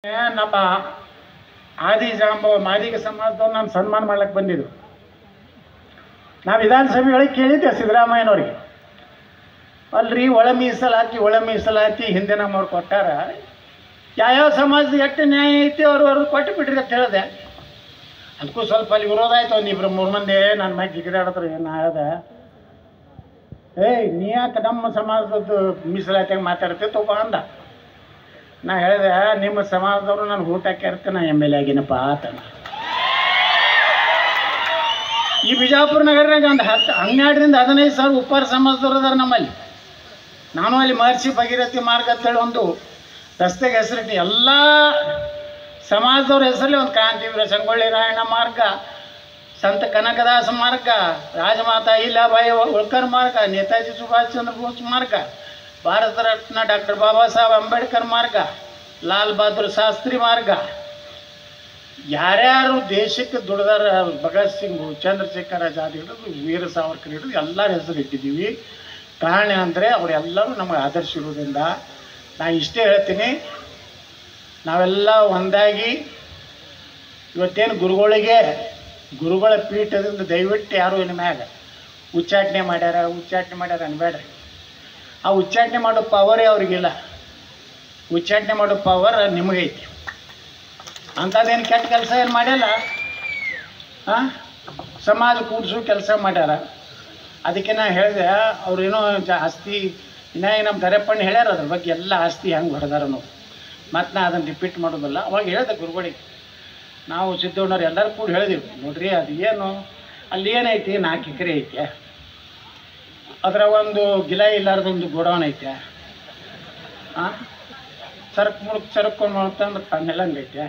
ನಮ್ಮ ಆದಿಜಾಂಬವ ಮಾದಿಗ ಸಮಾಜದವ್ರು ನಾನು ಸನ್ಮಾನ ಮಾಡ್ಲಿಕ್ಕೆ ಬಂದಿದ್ದು. ನಾವು ವಿಧಾನಸಭೆಗಳಿಗೆ ಕೇಳಿದ್ದೆ ಸಿದ್ದರಾಮಯ್ಯನವ್ರಿಗೆ, ಅಲ್ರಿ ಒಳ ಮೀಸಲಾತಿ ಹಿಂದೆ ನಮ್ಮವ್ರು ಕೊಟ್ಟಾರ, ಯಾವ್ಯಾವ ಸಮಾಜದ ಎಷ್ಟು ನ್ಯಾಯ ಐತಿ ಅವ್ರು ಕೊಟ್ಟು ಬಿಡ್ರಿ ಅಂತ ಹೇಳಿದೆ. ಅದಕ್ಕೂ ಸ್ವಲ್ಪ ಅಲ್ಲಿ ವಿರೋಧ ಆಯ್ತು. ಒಂದಿಬ್ರು ಮೂರು ಮಂದಿ ನನ್ನ ಮ್ಯಾಗ ಜಿಗಿದಾಡಿದ್ರು. ಏನು ಹೇಳ್ದೆ, ನೀ ಯಾಕೆ ನಮ್ಮ ಸಮಾಜದ್ದು ಮೀಸಲಾತಿಯಾಗಿ ಮಾತಾಡ್ತಿತ್ತಪ್ಪ ಅಂದ. ನಾ ಹೇಳಿದೆ, ನಿಮ್ಮ ಸಮಾಜದವರು ನಾನು ಊಟ ಹಾಕಿರ್ತೀನಿ, ನಾ ಎಮ್ ಎಲ್ ಎ ಆಗಿನಪ್ಪ ಆತ. ಈ ಬಿಜಾಪುರ ನಗರನಾಗ ಒಂದು 12-15 ಸಾವಿರ ಉಪ್ಪಾರ ಸಮಾಜದವ್ರು ಅದಾರ ನಮ್ಮಲ್ಲಿ. ನಾನು ಅಲ್ಲಿ ಮಹರ್ಷಿ ಭಗೀರಥಿ ಮಾರ್ಗ ಅಂತೇಳಿ ಒಂದು ರಸ್ತೆಗೆ ಹೆಸರಿಟ್ಟು ಎಲ್ಲ ಸಮಾಜದವ್ರ ಹೆಸರಲ್ಲಿ ಒಂದು ಕ್ರಾಂತಿವೀರ ಸಂಗೊಳ್ಳಿ ರಾಯಣ್ಣ ಮಾರ್ಗ, ಸಂತ ಕನಕದಾಸ ಮಾರ್ಗ, ರಾಜಮಾತಾ ಅಹಿಲ್ಯಾಬಾಯಿ ಹೋಳ್ಕರ್ ಮಾರ್ಗ, ನೇತಾಜಿ ಸುಭಾಷ್ ಚಂದ್ರ ಬೋಸ್ ಮಾರ್ಗ, ಭಾರತ ರತ್ನ ಡಾಕ್ಟರ್ ಬಾಬಾ ಸಾಹೇಬ್ ಅಂಬೇಡ್ಕರ್ ಮಾರ್ಗ, ಲಾಲ್ ಬಹದ್ದೂರ್ ಶಾಸ್ತ್ರಿ ಮಾರ್ಗ, ಯಾರ್ಯಾರು ದೇಶಕ್ಕೆ ದುಡ್ದಾರ, ಭಗತ್ ಸಿಂಗ್, ಚಂದ್ರಶೇಖರ್ ಆಜಾದ್ ಹಿಡಿದು ವೀರ ಸಾವರ್ಕರ್ ಹಿಡಿದು ಎಲ್ಲರ ಹೆಸರು ಇಟ್ಟಿದ್ದೀವಿ. ಕಾರಣ ಅಂದರೆ ಅವರೆಲ್ಲರೂ ನಮಗೆ ಆದರ್ಶ ಇರೋದ್ರಿಂದ ನಾ ಇಷ್ಟೇ ಹೇಳ್ತೀನಿ, ನಾವೆಲ್ಲ ಒಂದಾಗಿ ಇವತ್ತೇನು ಗುರುಗಳ ಪೀಠದಿಂದ ದಯವಿಟ್ಟು ಯಾರು ಇನ್ನು ಮ್ಯಾಗ ಉಚ್ಚಾಟನೆ ಮಾಡ್ಯಾರ ಅನ್ಬೇಡ್ರಿ. ಆ ಉಚ್ಚಾಟನೆ ಮಾಡೋ ಪವರೇ ಅವ್ರಿಗಿಲ್ಲ. ಉಚ್ಚಾಟನೆ ಮಾಡೋ ಪವರ್ ನಿಮಗೈತಿ. ಅಂಥದ್ದೇನು ಕೆಟ್ಟ ಕೆಲಸ ಏನು ಮಾಡ್ಯಲ್ಲ, ಸಮಾಜ ಕೂಡಿಸೋ ಕೆಲಸ ಮಾಡ್ಯಾರ. ಅದಕ್ಕೆ ನಾ ಹೇಳಿದೆ, ಅವ್ರೇನೋ ಆಸ್ತಿ ಇನ್ನೂ ನಮ್ಮ ದರೆಪ್ಪಣ್ಣ ಹೇಳ್ಯಾರ, ಅದ್ರ ಬಗ್ಗೆ ಎಲ್ಲ ಆಸ್ತಿ ಹೆಂಗೆ ಹೊಡೆದಾರ ನಾವು. ಮತ್ತು ನಾ ಅದನ್ನು ರಿಪೀಟ್ ಮಾಡೋದಲ್ಲ. ಅವಾಗ ಹೇಳಿದೆ ಗುರುಗಳಿಗೆ, ನಾವು ಸಿದ್ದಣ್ಣವ್ರು ಎಲ್ಲರೂ ಕೂಡ ಹೇಳಿದೆವು, ನೋಡ್ರಿ ಅದು ಏನು ಅಲ್ಲಿ ಏನೈತಿ, 4 ಎಕರೆ ಐತೆ, ಅದರ ಒಂದು ಗಿಲ ಇಲ್ಲಾರ್ದೊಂದು ಗೋಡೌನ್ ಐತೆ, ಸರಕು ಮುಳುಕ್ ಸರಕು ಅಂತಂದ್ರೆ ತನ್ನೆಲ್ಲಂಗೈತೆ.